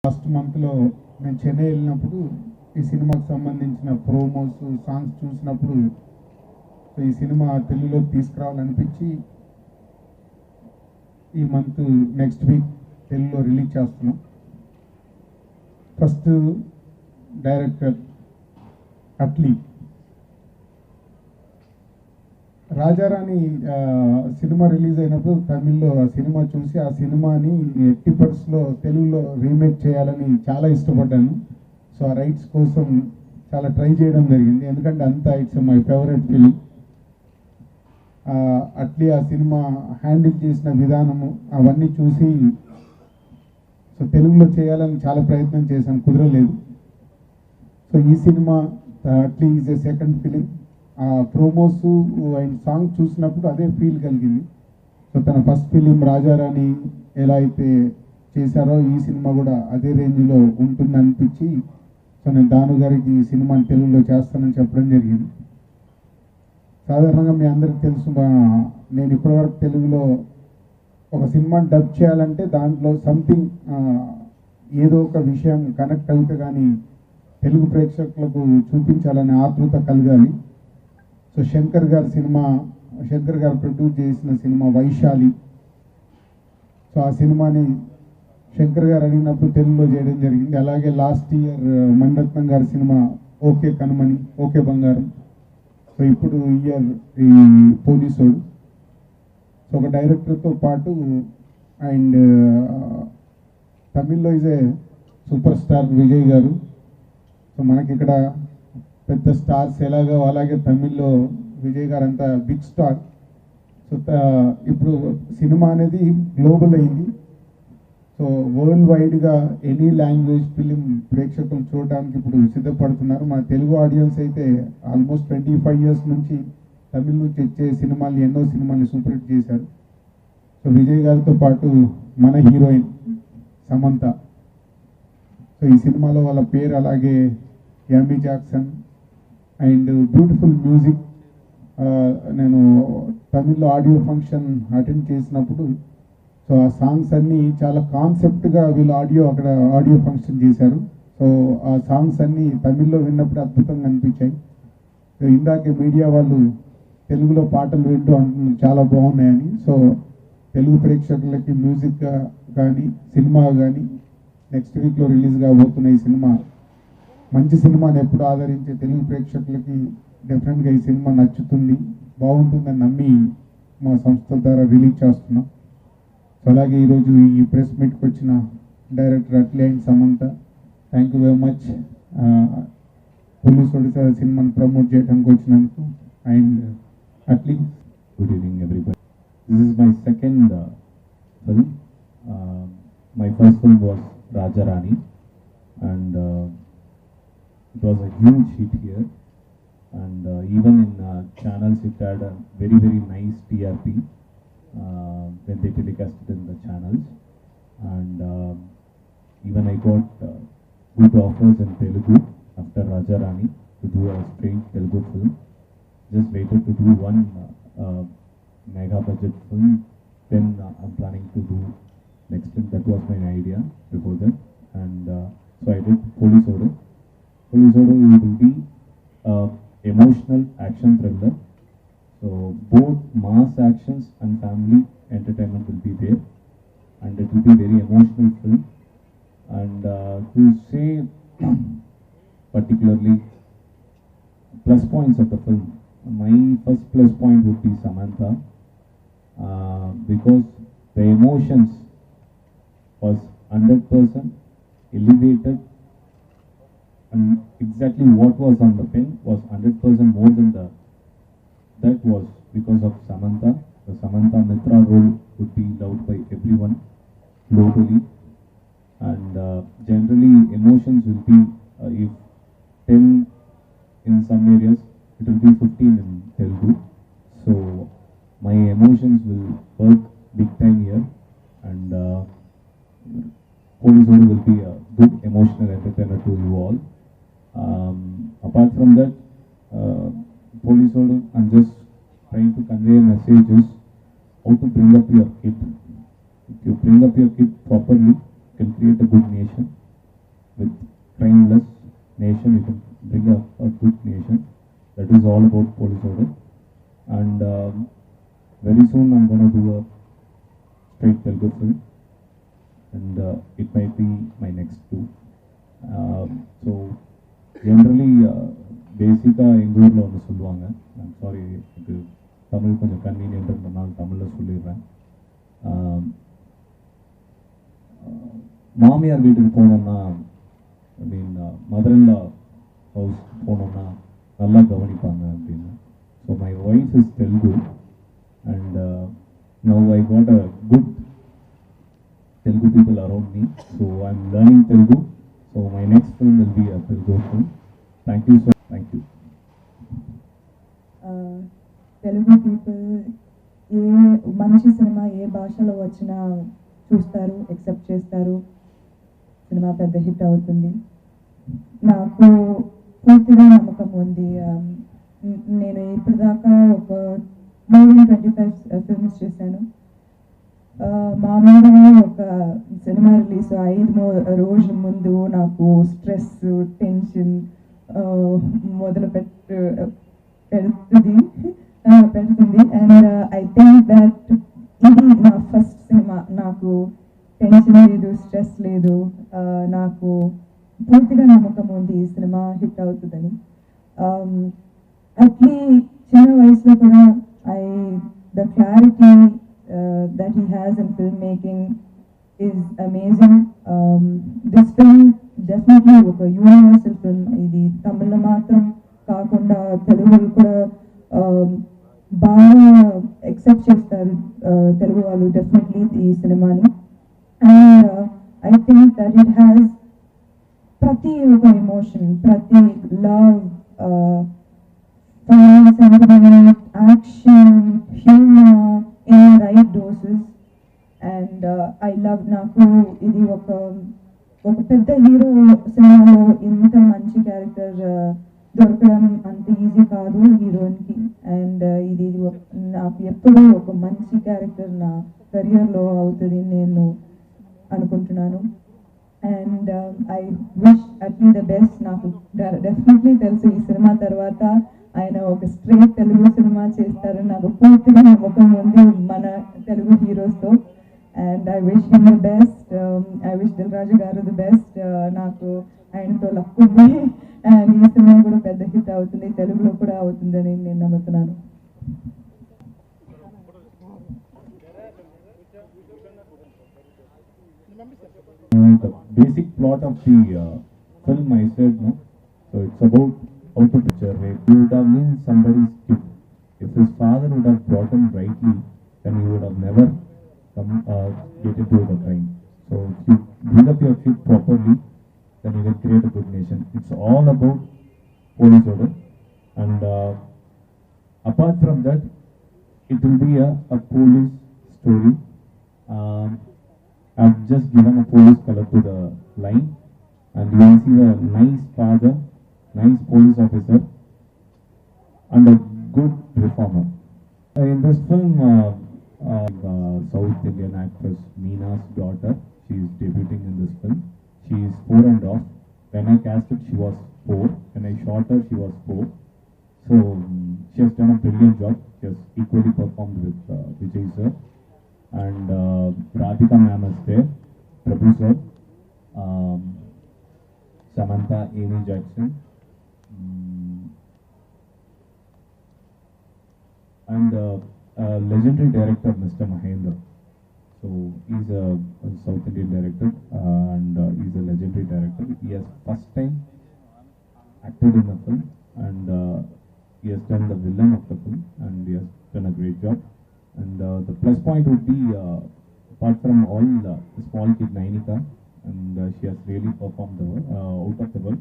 Last మంత్లో నేను చెన్నై వెళ్ళినప్పుడు ఈ సినిమాకి సంబంధించిన ప్రోమోస్ సాంగ్స్ చూసినప్పుడు ఈ సినిమా తెలుగులోకి తీసుకురావాలనిపించి ఈ మంత్ నెక్స్ట్ వీక్ తెలుగులో రిలీజ్ చేస్తున్నాం. First director Atlee రాజారాణి cinema release అయినప్పుడు తమిళ్లో ఆ సినిమా చూసి ఆ సినిమాని 80% తెలుగులో రీమేక్ చేయాలని చాలా ఇష్టపడ్డాను. సో ఆ రైట్స్ కోసం చాలా ట్రై చేయడం జరిగింది, ఎందుకంటే అంతా it's my favourite film. Atlee ఆ సినిమా హ్యాండిల్ చేసిన విధానము అవన్నీ చూసి సో తెలుగులో చేయాలని చాలా ప్రయత్నం చేశాను, కుదరలేదు. సో ఈ cinema Atlee is a second film. ఆ ప్రోమోస్ అండ్ సాంగ్ చూసినప్పుడు అదే ఫీల్ కలిగింది. సో తన ఫస్ట్ ఫిలిం రాజారాణి ఎలా అయితే చేశారో ఈ సినిమా కూడా అదే రేంజ్లో ఉంటుంది అనిపించి సో నేను దాను గారికి ఈ సినిమాని తెలుగులో చేస్తానని చెప్పడం జరిగింది. సాధారణంగా మీ అందరికి తెలుసు, నేను ఇప్పటివరకు తెలుగులో ఒక సినిమాని డబ్ చేయాలంటే దాంట్లో సంథింగ్ ఏదో ఒక విషయం కనెక్ట్ అవుతే కానీ తెలుగు ప్రేక్షకులకు చూపించాలనే ఆతృత కలగాలి. సో శంకర్ గారు ప్రొడ్యూస్ చేసిన సినిమా వైశాలి. సో ఆ సినిమాని శంకర్ గారు అడిగినప్పుడు తెలుగులో చేయడం జరిగింది. అలాగే లాస్ట్ ఇయర్ మణిరత్నం గారి సినిమా ఓకే కనుమని, ఓకే బంగారం. సో ఇప్పుడు ఇయర్ ఈ పోలీసోడు. సో ఒక డైరెక్టర్తో పాటు అండ్ తమిళ్లో is a super star Vijay గారు. సో మనకి ఇక్కడ పెద్ద స్టార్స్ ఎలాగో అలాగే తమిళ్లో విజయ్ గారు అంతా బిగ్ స్టార్. సో ఇప్పుడు సినిమా అనేది గ్లోబల్ అయింది. సో వరల్డ్ వైడ్గా ఎనీ లాంగ్వేజ్ ఫిలిం ప్రేక్షకులు చూడడానికి ఇప్పుడు సిద్ధపడుతున్నారు. మన తెలుగు ఆడియన్స్ అయితే ఆల్మోస్ట్ 25 years నుంచి తమిళ నుంచి వచ్చే సినిమాలు ఎన్నో సినిమాలు సూపర్ హిట్ చేశారు. సో విజయ్ గారితో పాటు మన హీరోయిన్ సమంత. సో ఈ సినిమాలో వాళ్ళ పేరు అలాగే Amy Jackson and beautiful music. నేను తమిళ్లో ఆడియో ఫంక్షన్ అటెండ్ చేసినప్పుడు సో ఆ సాంగ్స్ అన్నీ చాలా కాన్సెప్ట్గా వీళ్ళు అక్కడ ఆడియో ఫంక్షన్ చేశారు. సో ఆ సాంగ్స్ అన్నీ తమిళ్లో విన్నప్పుడు అద్భుతంగా అనిపించాయి. సో ఇందాకే మీడియా వాళ్ళు తెలుగులో పాటలు వింటూ అంటున్నారు చాలా బాగున్నాయని. సో తెలుగు ప్రేక్షకులకి మ్యూజిక్ కానీ సినిమా కానీ నెక్స్ట్ వీక్లో రిలీజ్ కాబోతున్న ఈ సినిమా మంచి సినిమాని ఎప్పుడు ఆదరించే తెలుగు ప్రేక్షకులకి డెఫినెట్గా ఈ సినిమా నచ్చుతుంది, బాగుంటుందని నమ్మి మా సంస్థ ద్వారా రిలీజ్ చేస్తున్నాం. సో అలాగే ఈరోజు ఈ ప్రెస్ మీట్కి వచ్చిన director Atlee and Samantha, thank you very much. Police Odisha సినిమాని ప్రమోట్ చేయడానికి వచ్చినందుకు. And Atlee, good evening everybody. This is my second film. My first film was రాజారాణి and it was a huge hit here, and even in channels it had a very nice TRP when they telecasted in the channels, and even I got good offers in Telugu after Rajarani to do a straight Telugu film. Just waited to do one mega budget film, then I'm planning to do next film. That was my idea before that, and so I did Polisodu. Polisodu will be emotional action thriller. So both mass actions and family entertainment will be there, and it will be very emotional film. And to say particularly plus points of the film, my first plus point would be Samantha, because the emotions was 100% elevated, and exactly what was on the pen was 100% more than that was because of Samantha. The Samantha Mitra role would be loved by everyone globally, and generally emotions will be if 10 in some areas, it will be 15 in Telugu. So my emotions will work big time here, and Polisodu will be a good emotional entertainer to you all. Apart from that, Polisodu, I'm just trying to convey messages how to bring up your kid. If you bring up your kid properly, you can create a good nation. with crimeless nation, we can bring a good nation. That is all about police order. And very soon I'm going to do a straight Telugu film, and it might be my next two. So generally பேசிக்காக எங்கள் ஊரில் ஒன்று சொல்லுவாங்க, I'm sorry எனக்கு தமிழ் கொஞ்சம் கன்வீனியன்ட்ன்றதுனால தமிழில் சொல்லிடுறேன். மாமியார் வீட்டுக்கு போனோம்னா, ஐ மீன் மதர்-இன்-லா ஹவுஸ் போனோம்னா நல்லா கவனிப்பாங்க அப்படின்னு. So my voice is Telugu, and now I got a good Telugu people around me, so I'm learning Telugu. So my next film will be a Telugu film. Thank you, sir. Thank you. Telugu people ఏ మంచి cinema ఏ భాషలో వచ్చినా చూస్తారు, accept చేస్తారు, cinema పెద్ద hit అవుతుంది. నాకు పూర్తిగా నమ్మకం ఉంది. నేను ఇప్పటిదాకా ఒక more than 25 ఫిల్మ్స్ చేశాను. మామూలుగా ఒక సినిమా రిలీజ్ 5 రోజుల ముందు నాకు స్ట్రెస్, టెన్షన్ మొదలు పెడుతుంది. అండ్ ఐ థింక్ దట్ ఇది నా ఫస్ట్ సినిమా. నాకు టెన్షన్ లేదు, స్ట్రెస్ లేదు. నాకు పూర్తిగా నమ్మకం ఉంది ఈ సినిమా హిట్ అవుతుందని. అట్లీ చిన్న వయసులో కూడా the clarity that he has in filmmaking is amazing. This film definitely a universal film. ఇది తమిళ మాత్రం కాకుండా తెలుగులో కూడా బాగా యాక్సెప్ట్ చేస్తారు తెలుగు వాళ్ళు డెఫినెట్లీ ఈ సినిమాని. And I think that it has ప్రతి ఒక ఎమోషన్, ప్రతి love, sentiment, action, humor in the right doses. And I love నాకు ఇది ఒక పెద్ద హీరో సినిమాలో ఇంత మంచి క్యారెక్టర్ దొరకడం అంత ఈజీ కాదు హీరోయిన్కి. అండ్ ఇది నాకు ఎప్పుడూ ఒక మంచి క్యారెక్టర్ నా కెరియర్లో అవుతుంది నేను అనుకుంటున్నాను. And I wish Atlee the best. నాకు డెఫినెట్లీ తెలుసు ఈ సినిమా తర్వాత ఆయన ఒక స్ట్రేట్ తెలుగు సినిమా చేస్తారని నాకు పూర్తిగా నమ్మకం ఉంది మన తెలుగు హీరోస్తో. And I wish him the best. I wish Dil Raju garu the best. నాకు ఆయనతో లక్ ఉంది. అండ్ ఈ సినిమా కూడా పెద్ద హిట్ అవుతుంది, తెలుగులో కూడా అవుతుందని నేను నమ్ముతున్నాను. The basic plot of the film I said, no? So it's about how to picture rape. He would have been somebody's kid. If his father would have brought him rightly, then he would have never get into the crime. So if you bring up your kid properly, then you will create a good nation. It's all about police order. And apart from that, it will be a police story. I've just given a police color to the line, and you will see a nice father, nice police officer, and a good reformer. In this film, South Indian actress Meena's daughter, she is debuting in this film. She is 4 and off. When I cast it, she was 4. When I shot her, she was 4. So she has done a brilliant job. She has equally performed with Vijay sir. And Radhika ma'am is there, Prabhu sir, Samantha, Amy Jackson, and legendary director Mr. Mahendra. So he's a South Indian director, and he's a legendary director. He has first time acted in a film, and he has done the villain of the film, and he has done a great job. And the plus point would be, apart from all the small kid Nainika, and she has really performed out of the world.